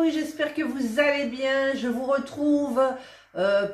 Coucou, j'espère que vous allez bien. Je vous retrouve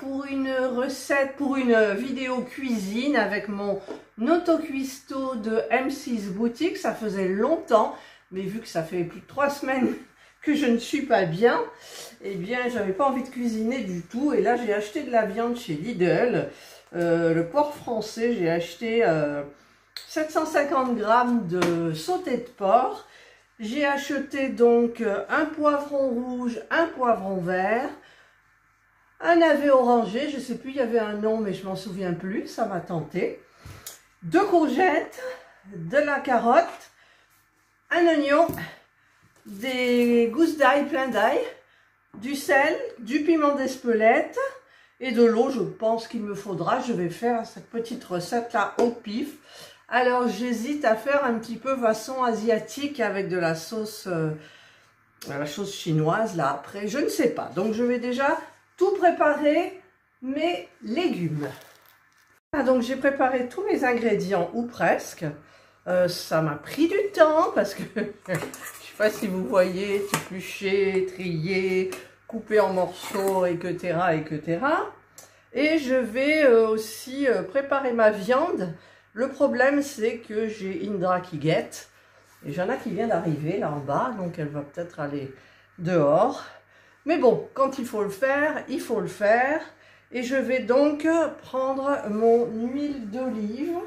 pour une recette, pour une vidéo cuisine avec mon autocuistot de M6 Boutique. Ça faisait longtemps, mais vu que ça fait plus de 3 semaines que je ne suis pas bien, eh bien j'avais pas envie de cuisiner du tout. Et là j'ai acheté de la viande chez Lidl, le porc français. J'ai acheté 750 grammes de sauté de porc. J'ai acheté donc un poivron rouge, un poivron vert, un navet orangé, je ne sais plus, il y avait un nom mais je m'en souviens plus, ça m'a tenté. 2 courgettes, de la carotte, un oignon, des gousses d'ail, plein d'ail, du sel, du piment d'Espelette et de l'eau, je pense qu'il me faudra. Je vais faire cette petite recette là au pif. Alors j'hésite à faire un petit peu façon asiatique avec de la sauce chinoise là après, je ne sais pas. Donc je vais déjà tout préparer mes légumes. Donc j'ai préparé tous mes ingrédients ou presque. Ça m'a pris du temps parce que je ne sais pas si vous voyez, éplucher, trier, couper en morceaux, etc. etc. Et je vais aussi préparer ma viande. Le problème, c'est que j'ai Indra qui guette. Et j'en ai qui vient d'arriver là en bas. Donc, elle va peut-être aller dehors. Mais bon, quand il faut le faire, il faut le faire. Et je vais donc prendre mon huile d'olive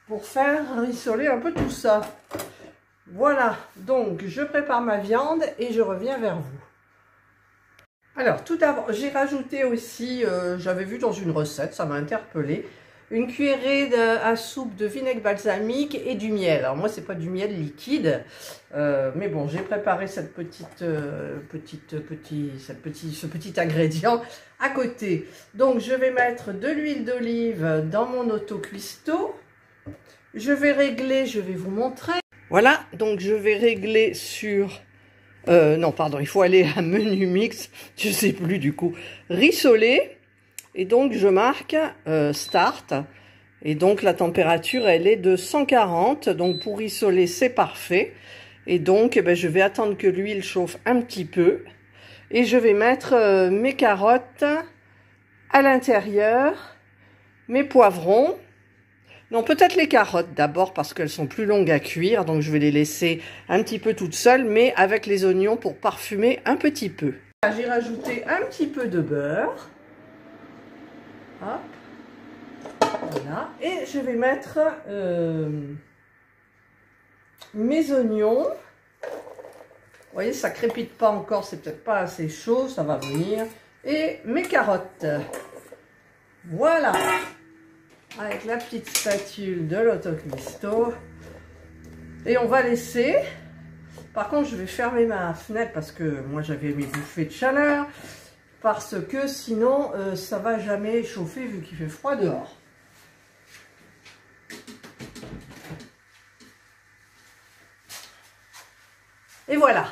pour faire rissoler un peu tout ça. Voilà. Donc, je prépare ma viande et je reviens vers vous. Alors, tout d'abord, j'ai rajouté aussi, j'avais vu dans une recette, ça m'a interpellée, une cuillerée à soupe de vinaigre balsamique et du miel. Alors moi, c'est pas du miel liquide, mais bon, j'ai préparé ce petit ingrédient à côté. Donc, je vais mettre de l'huile d'olive dans mon autocuistot. Je vais régler, je vais vous montrer. Voilà, donc je vais régler sur... non, pardon, il faut aller à menu mix, je sais plus du coup, rissoler. Et donc, je marque Start. Et donc, la température, elle est de 140. Donc, pour rissoler, c'est parfait. Et donc, je vais attendre que l'huile chauffe un petit peu. Et je vais mettre mes carottes à l'intérieur, mes poivrons. Non, peut-être les carottes d'abord parce qu'elles sont plus longues à cuire. Donc, je vais les laisser un petit peu toutes seules, mais avec les oignons pour parfumer un petit peu. J'ai rajouté un petit peu de beurre. Hop, voilà, et je vais mettre mes oignons. Vous voyez, ça crépite pas encore, c'est peut-être pas assez chaud, ça va venir. Et mes carottes. Voilà, avec la petite spatule de l'autocuistot. Et on va laisser. Par contre, je vais fermer ma fenêtre parce que moi j'avais mes bouffées de chaleur. Parce que sinon, ça va jamais chauffer vu qu'il fait froid dehors. Et voilà.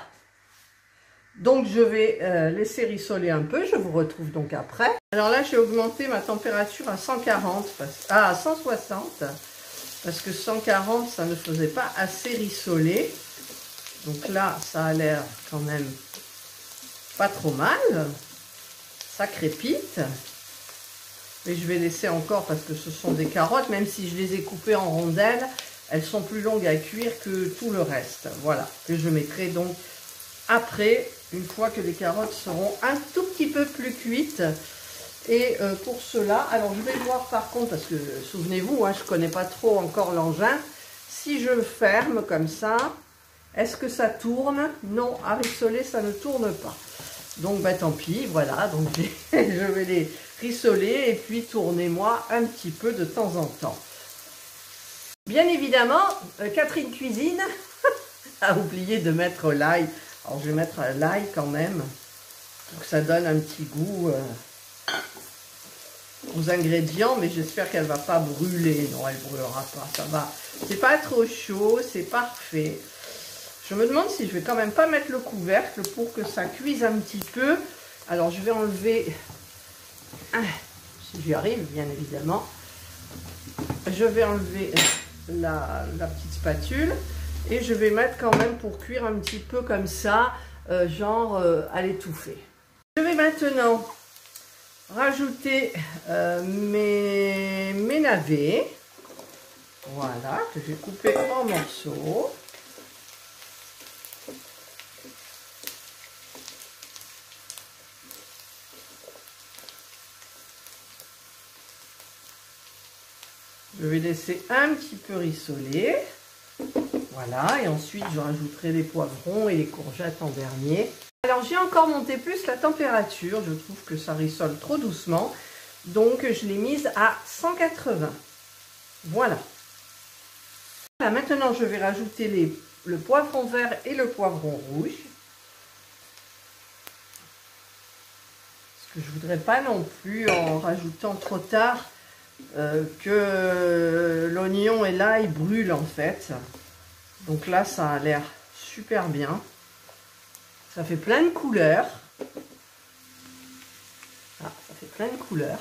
Donc, je vais laisser rissoler un peu. Je vous retrouve donc après. Alors là, j'ai augmenté ma température à 140, à 160. Parce que 140, ça ne faisait pas assez rissoler. Donc là, ça a l'air quand même pas trop mal. Ça crépite, mais je vais laisser encore parce que ce sont des carottes, même si je les ai coupées en rondelles, elles sont plus longues à cuire que tout le reste. Voilà, que je mettrai donc après, une fois que les carottes seront un tout petit peu plus cuites. Et pour cela, alors je vais voir par contre, parce que souvenez-vous, hein, je ne connais pas trop encore l'engin, si je le ferme comme ça, est-ce que ça tourne? Non, à rissoler, ça ne tourne pas. Donc, tant pis, voilà, donc je vais les rissoler et puis tournez-moi un petit peu de temps en temps. Bien évidemment, Catherine Cuisine a oublié de mettre l'ail. Alors, je vais mettre l'ail quand même, pour que ça donne un petit goût aux ingrédients, mais j'espère qu'elle ne va pas brûler. Non, elle ne brûlera pas, ça va. C'est pas trop chaud, c'est parfait. Je me demande si je vais quand même pas mettre le couvercle pour que ça cuise un petit peu. Alors, je vais enlever, si j'y arrive, bien évidemment. Je vais enlever la petite spatule et je vais mettre quand même pour cuire un petit peu comme ça genre à l'étouffer. Je vais maintenant rajouter mes navets, voilà, que j'ai coupé en morceaux. Je vais laisser un petit peu rissoler. Voilà, et ensuite je rajouterai les poivrons et les courgettes en dernier. Alors j'ai encore monté plus la température, je trouve que ça rissole trop doucement. Donc je l'ai mise à 180. Voilà. Voilà, maintenant je vais rajouter le poivron vert et le poivron rouge. Parce que je ne voudrais pas non plus, en rajoutant trop tard, que l'oignon et l'ail brûlent en fait. Donc là ça a l'air super bien. Ça fait plein de couleurs. Ah, ça fait plein de couleurs.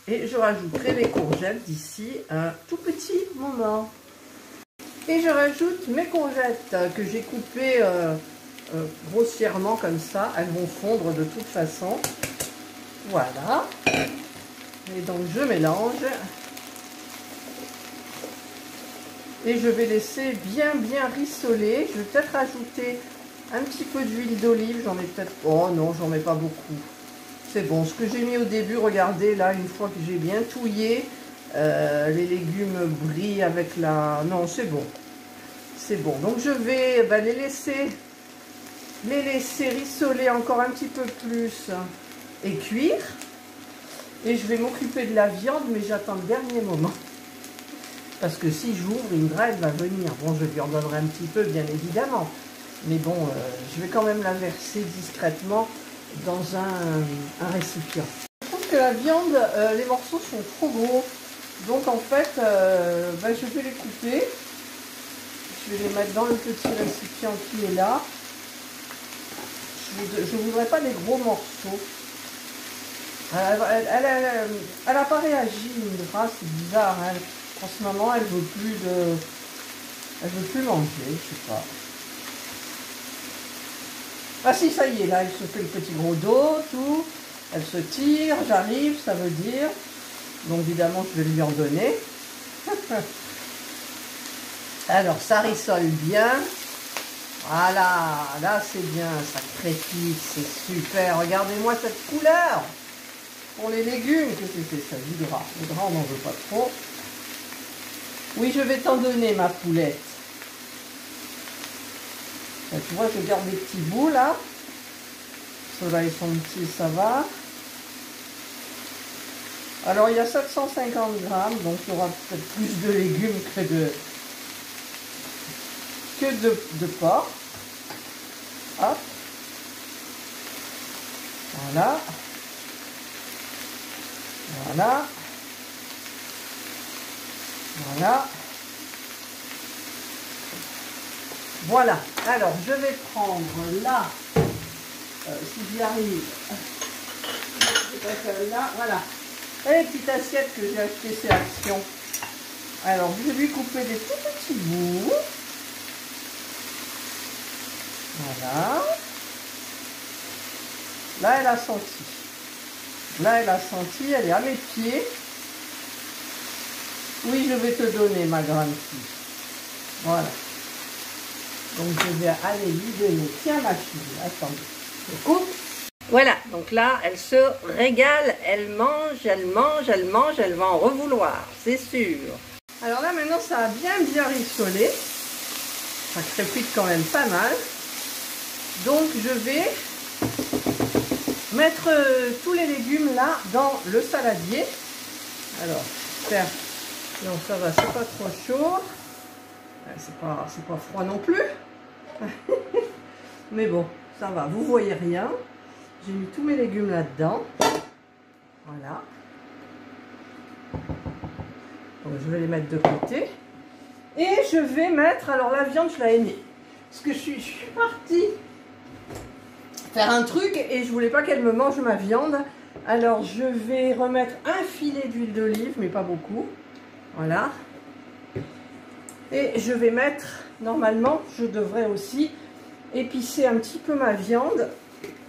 Et je rajouterai les courgettes d'ici un tout petit moment. Et je rajoute mes courgettes que j'ai coupées grossièrement comme ça. Elles vont fondre de toute façon. Voilà. Et donc je mélange. Et je vais laisser bien rissoler. Je vais peut-être rajouter un petit peu d'huile d'olive. J'en ai peut-être... Oh non, j'en mets pas beaucoup. C'est bon. Ce que j'ai mis au début, regardez, là, une fois que j'ai bien touillé, les légumes brillent avec la... Non, c'est bon. C'est bon. Donc je vais les laisser rissoler encore un petit peu plus et cuire. Et je vais m'occuper de la viande, mais j'attends le dernier moment. Parce que si j'ouvre, Indra, elle va venir. Bon, je lui en donnerai un petit peu, bien évidemment. Mais bon, je vais quand même la verser discrètement dans un récipient. Je trouve que la viande, les morceaux sont trop gros. Donc en fait, je vais les couper. Je vais les mettre dans le petit récipient qui est là. Je ne voudrais pas des gros morceaux. Elle n'a pas réagi, Indra, c'est bizarre. Hein. En ce moment, elle veut plus manger, je sais pas. Ah si, ça y est, là, elle se fait le petit gros dos, tout. Elle se tire, j'arrive, ça veut dire. Donc évidemment, je vais lui en donner. Alors, ça rissole bien. Voilà, là c'est bien, ça crépite, c'est super. Regardez-moi cette couleur. Pour les légumes, qu'est-ce que c'est ça? Du gras. Le gras, on n'en veut pas trop. Oui, je vais t'en donner, ma poulette. Là, tu vois, je garde des petits bouts, là. Ceux-là, ils sont petits, ça va. Alors, il y a 750 grammes, donc il y aura peut-être plus de légumes que de porc. Hop. Voilà. Voilà. Voilà. Voilà. Alors, je vais prendre là, si j'y arrive, là, voilà. Et les petites assiettes que j'ai achetées chez Action. Alors, je vais lui couper des tout petits bouts. Voilà. Là, elle a senti. Là, elle a senti, elle est à mes pieds. Oui, je vais te donner, ma grande fille. Voilà. Donc, je vais aller lui donner. Tiens, ma fille, attendez. Je coupe. Voilà, donc là, elle se régale, elle mange, elle mange, elle mange, elle va en revouloir, c'est sûr. Alors là, maintenant, ça a bien rissolé. Ça crépite quand même pas mal. Donc, je vais mettre tous les légumes là dans le saladier. Alors, j'espère. Non, ça va, c'est pas trop chaud. C'est pas froid non plus. Mais bon, ça va, vous voyez rien. J'ai mis tous mes légumes là-dedans. Voilà. Donc, je vais les mettre de côté. Et je vais mettre, alors la viande, je la ai mis. Parce que je suis partie faire un truc et je voulais pas qu'elle me mange ma viande. Alors, je vais remettre un filet d'huile d'olive, mais pas beaucoup. Voilà. Et je vais mettre, normalement, je devrais aussi épicer un petit peu ma viande.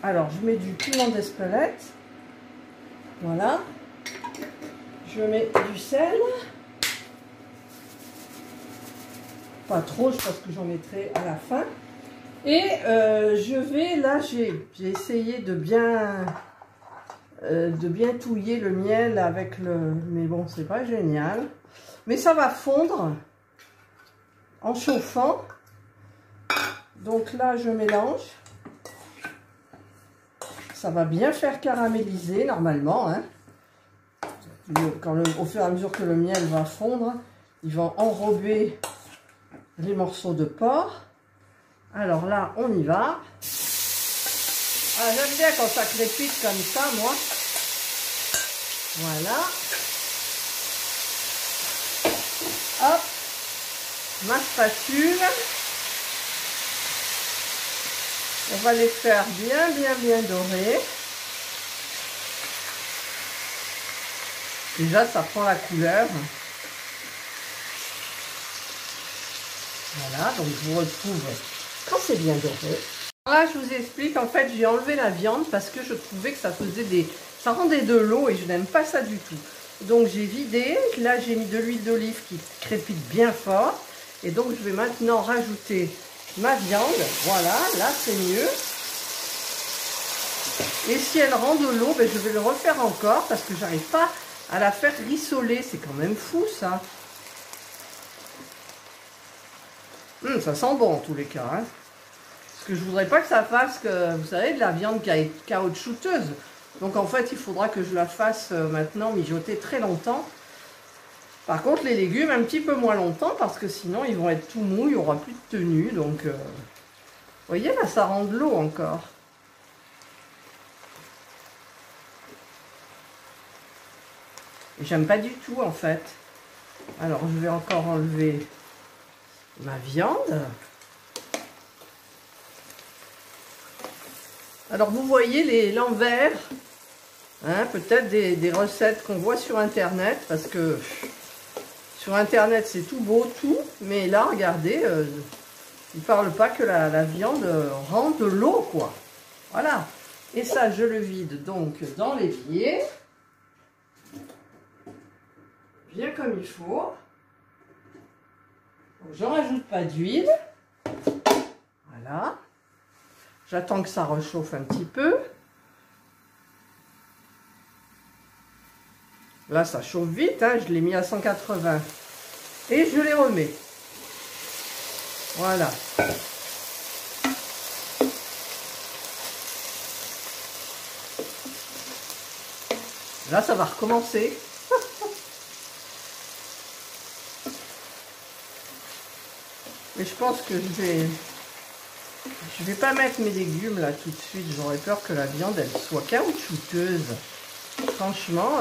Alors, je mets du piment d'Espelette. Voilà. Je mets du sel. Pas trop, je pense que j'en mettrai à la fin. Et je vais, là, j'ai essayé de bien touiller le miel avec le... Mais bon, c'est pas génial. Mais ça va fondre en chauffant. Donc là, je mélange. Ça va bien faire caraméliser, normalement, hein. Au fur et à mesure que le miel va fondre, il va enrober les morceaux de porc. Alors là, on y va. Ah, j'aime bien quand ça crépite comme ça, moi. Voilà. Hop. Ma spatule. On va les faire bien dorer. Déjà, ça prend la couleur. Voilà, donc je vous retrouve quand c'est bien doré. Là, je vous explique, en fait, j'ai enlevé la viande parce que je trouvais que ça faisait ça rendait de l'eau et je n'aime pas ça du tout. Donc, j'ai vidé. Là, j'ai mis de l'huile d'olive qui crépite bien fort. Et donc, je vais maintenant rajouter ma viande. Voilà, là, c'est mieux. Et si elle rend de l'eau, ben, je vais le refaire encore parce que j'arrive pas à la faire rissoler. C'est quand même fou, ça. Ça sent bon en tous les cas. Hein. Parce que je voudrais pas que ça fasse, vous savez, de la viande caoutchouteuse. Donc en fait, il faudra que je la fasse maintenant mijoter très longtemps. Par contre, les légumes, un petit peu moins longtemps, parce que sinon, ils vont être tout mous, il n'y aura plus de tenue. Donc, vous voyez, là, ça rend de l'eau encore. Et j'aime pas du tout, en fait. Alors, je vais encore enlever ma viande. Alors vous voyez l'envers, hein, peut-être des recettes qu'on voit sur internet, parce que sur internet c'est tout beau, tout, mais là regardez, ils ne parlent pas que la viande rend de l'eau, quoi. Voilà, et ça je le vide donc dans l'évier, bien comme il faut. Je rajoute pas d'huile, voilà. J'attends que ça réchauffe un petit peu. Là, ça chauffe vite, hein, je l'ai mis à 180. Et je les remets. Voilà. Là, ça va recommencer. Mais je pense que je vais pas mettre mes légumes là tout de suite. J'aurais peur que la viande elle soit caoutchouteuse. Franchement,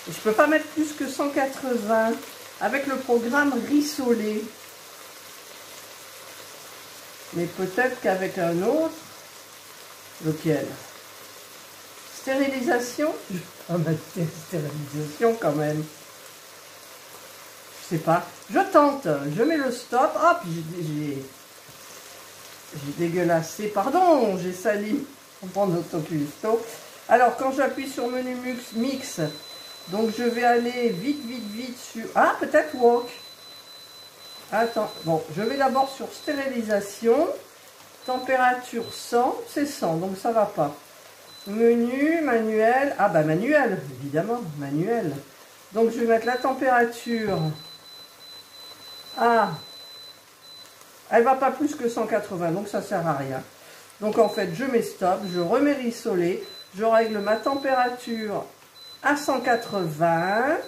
je peux pas mettre plus que 180 avec le programme rissolé. Mais peut-être qu'avec un autre, lequel? Stérilisation? Ah bah stérilisation quand même. Je sais pas. Je tente. Je mets le stop. Hop, j'ai dégueulassé. Pardon, j'ai sali. On prend notre cuistot. Alors, quand j'appuie sur menu mix, donc je vais aller vite sur... Ah, peut-être wok. Attends. Bon, je vais d'abord sur stérilisation. Température 100. C'est 100, donc ça va pas. Menu, manuel. Ah, bah manuel, évidemment. Manuel. Donc, je vais mettre la température... Ah, elle va pas plus que 180, donc ça sert à rien. Donc en fait, je mets stop, je remets rissoler, je règle ma température à 180,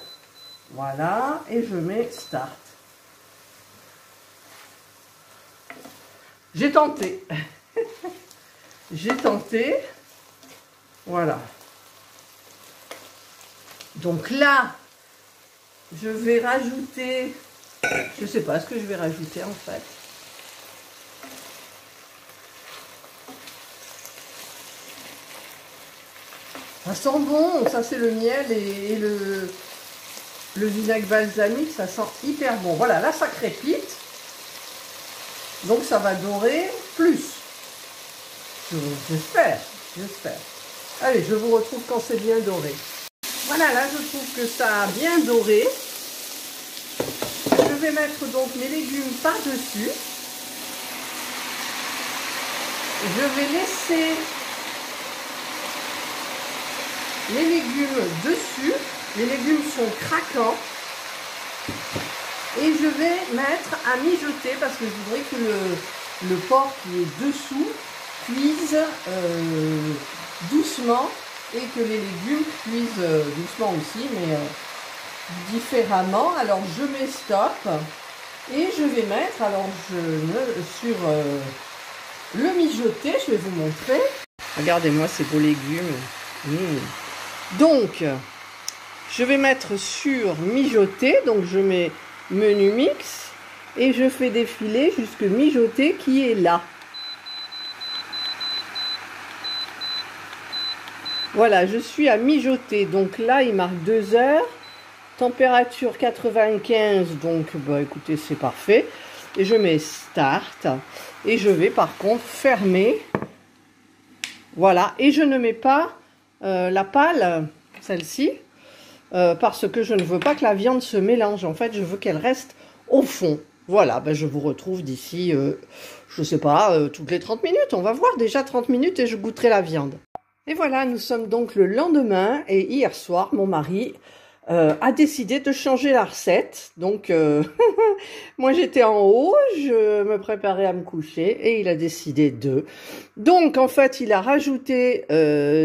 voilà, et je mets start. J'ai tenté, j'ai tenté, voilà. Donc là, je vais rajouter... Je sais pas ce que je vais rajouter en fait. Ça sent bon, ça c'est le miel et le... le vinaigre balsamique, ça sent hyper bon. Voilà, là ça crépite. Donc ça va dorer plus. J'espère. Allez, je vous retrouve quand c'est bien doré. Voilà, là je trouve que ça a bien doré. Je vais mettre donc mes légumes par-dessus. Je vais laisser les légumes dessus. Les légumes sont craquants. Et je vais mettre à mijoter parce que je voudrais que le porc qui est dessous cuise doucement et que les légumes cuisent doucement aussi, mais différemment. Alors je mets stop et je vais mettre, alors sur le mijoter, je vais vous montrer. Regardez-moi ces beaux légumes. Donc, je vais mettre sur mijoter, donc je mets menu mix et je fais défiler jusque mijoter qui est là. Voilà, je suis à mijoter, donc là il marque 2 heures, température 95, donc bah écoutez c'est parfait. Et je mets start et je vais par contre fermer. Voilà, et je ne mets pas la pâle, celle-ci, parce que je ne veux pas que la viande se mélange. En fait, je veux qu'elle reste au fond. Voilà, ben je vous retrouve d'ici, je sais pas, toutes les 30 minutes. On va voir déjà 30 minutes et je goûterai la viande. Et voilà, nous sommes donc le lendemain et hier soir, mon mari a décidé de changer la recette. Donc, moi j'étais en haut, je me préparais à me coucher et il a décidé de. Donc, en fait, il a rajouté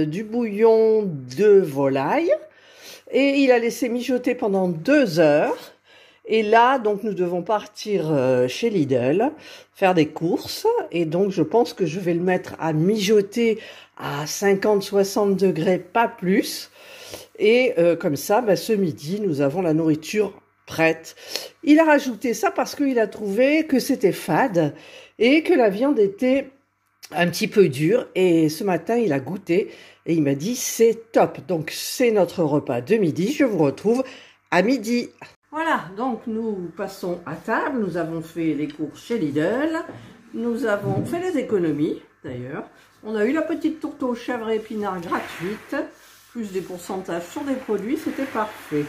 du bouillon de volaille et il a laissé mijoter pendant 2 heures. Et là, donc, nous devons partir chez Lidl, faire des courses. Et donc, je pense que je vais le mettre à mijoter à 50-60 degrés, pas plus. Et comme ça, bah, ce midi, nous avons la nourriture prête. Il a rajouté ça parce qu'il a trouvé que c'était fade et que la viande était un petit peu dure. Et ce matin, il a goûté et il m'a dit c'est top. Donc, c'est notre repas de midi. Je vous retrouve à midi. Voilà, donc nous passons à table. Nous avons fait les courses chez Lidl. Nous avons fait les économies, d'ailleurs. On a eu la petite tourte aux chèvres et épinards gratuite. Plus des pourcentages sur des produits, c'était parfait.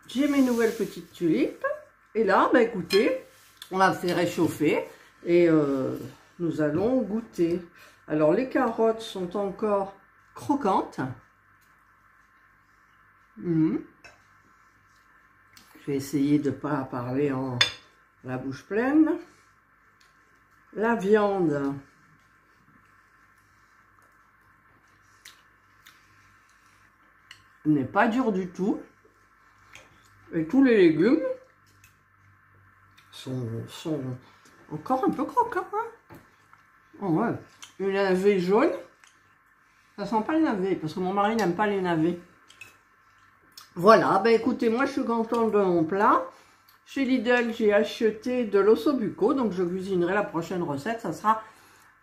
J'ai mes nouvelles petites tulipes. Et là, bah écoutez, on a fait réchauffer. Et nous allons goûter. Alors, les carottes sont encore croquantes. Je vais essayer de ne pas parler en la bouche pleine. La viande n'est pas dure du tout. Et tous les légumes sont encore un peu croquants. Hein. Oh ouais. Le navet jaune, ça sent pas le navet, parce que mon mari n'aime pas les navets. Voilà, ben écoutez, moi je suis contente de mon plat. Chez Lidl, j'ai acheté de l'ossobuco, donc je cuisinerai la prochaine recette. Ça sera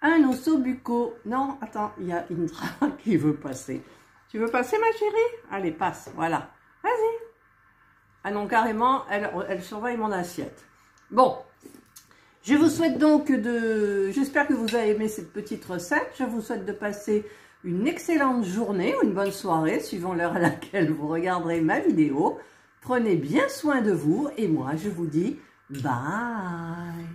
un ossobuco. Non, attends, il y a Indra qui veut passer. Tu veux passer, ma chérie? Allez, passe, voilà. Vas-y. Ah non, carrément, elle surveille mon assiette. Bon, je vous souhaite donc j'espère que vous avez aimé cette petite recette. Je vous souhaite de passer une excellente journée ou une bonne soirée, suivant l'heure à laquelle vous regarderez ma vidéo. Prenez bien soin de vous et moi, je vous dis bye.